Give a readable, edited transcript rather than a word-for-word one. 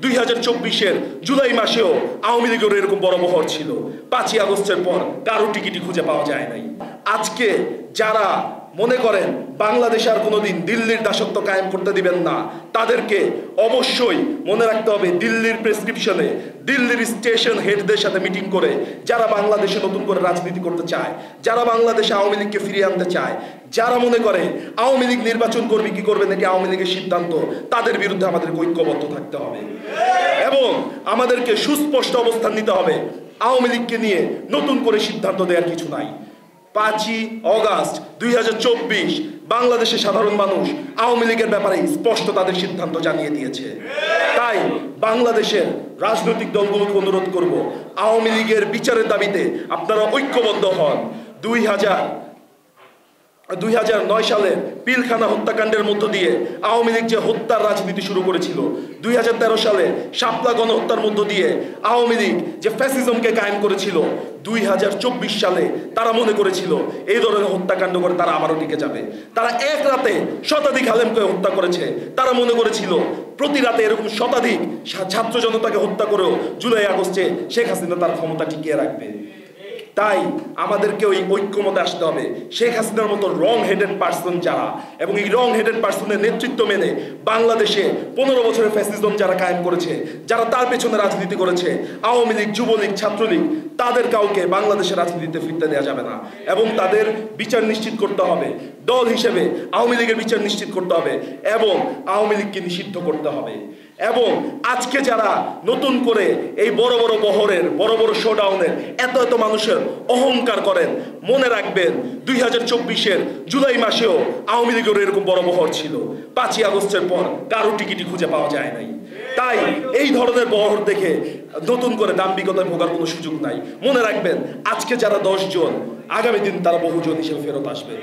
2024-এর জুলাই মাসেও আওয়ামী লীগের এরকম বড় বহর ছিল। 5ই আগস্টের পর কারো টিকিটই খুঁজে পাওয়া যায় নাই। আজকে যারা মনে করেন বাংলাদেশে আর কোনোদিন দিল্লির দাসত্ব কায়েম করতে দিবেন না, তাদেরকে অবশ্যই মনে রাখতে হবে দিল্লির প্রেসক্রিপশনে দিল্লির স্টেশন হেডদের সাথে মিটিং করে যারা বাংলাদেশে নতুন করে রাজনীতি করতে চায়, যারা বাংলাদেশে আওয়ামী লীগকে ফিরিয়ে আনতে চায়, যারা মনে করে আওয়ামী লীগ নির্বাচন করবে কি করবে নাকি আওয়ামী লীগের সিদ্ধান্ত, তাদের বিরুদ্ধে আমাদেরকে ঐক্যবদ্ধ থাকতে হবে এবং আমাদেরকে সুস্পষ্ট অবস্থান নিতে হবে। আওয়ামী লীগকে নিয়ে নতুন করে সিদ্ধান্ত দেওয়ার কিছু নাই। 5ই আগস্ট 2024 বাংলাদেশের সাধারণ মানুষ আওয়ামী লীগের ব্যাপারে স্পষ্ট তাদের সিদ্ধান্ত জানিয়ে দিয়েছে। তাই বাংলাদেশের রাজনৈতিক দলগুলোকে অনুরোধ করব, আওয়ামী লীগের বিচারের দাবিতে আপনারা ঐক্যবদ্ধ হন। 2009 সালে পিলখানা হত্যাকাণ্ডের মধ্য দিয়ে আওয়ামী লীগ যে হত্যার রাজনীতি শুরু করেছিল, 2013 সালে শাপলা গণহত্যার মধ্য দিয়ে আওয়ামী লীগ যে ফ্যাসিজমকে কায়েম করেছিল, 2024 সালে তারা মনে করেছিল এই ধরনের হত্যাকাণ্ড করে তারা আবারও টিকে যাবে। তারা এক রাতে শতাধিক আলেমকে হত্যা করেছে। তারা মনে করেছিল প্রতি রাতে এরকম শতাধিক ছাত্র জনতাকে হত্যা করেও জুলাই আগস্টে শেখ হাসিনা তার ক্ষমতা টিকিয়ে রাখবে। তাই আমাদেরকে ওই ঐক্যমতে আসতে হবে। শেখ হাসিনার মতো রং হেডেড পার্সন যারা, এবং এই রং হেডেড পার্সনের নেতৃত্ব মেনে বাংলাদেশে 15 বছরের ফ্যাসিজম যারা কায়েম করেছে, যারা তার পেছনে রাজনীতি করেছে, আওয়ামী লীগ, যুবলীগ, ছাত্রলীগ, তাদের কাউকে বাংলাদেশের রাজনীতিতে ফিরতে দেওয়া যাবে না এবং তাদের বিচার নিশ্চিত করতে হবে। দল হিসেবে আওয়ামী লীগের বিচার নিশ্চিত করতে হবে এবং আওয়ামী লীগকে নিষিদ্ধ করতে হবে। এবং আজকে যারা নতুন করে এই বড় বড় বহরের, বড় বড় শোডাউনের এত এত মানুষের অহংকার করেন, মনে রাখবেন 2024-এর জুলাই মাসেও আওয়ামী লীগের এরকম বড় বহর ছিল। 5ই আগস্টের পর কারো টিকিটই খুঁজে পাওয়া যায় নাই। তাই এই ধরনের বহর দেখে নতুন করে দাম্ভিকতায় ভোগার কোনো সুযোগ নাই। মনে রাখবেন আজকে যারা 10 জন, আগামী দিন তারা বহুজন হিসেবে ফেরত আসবে।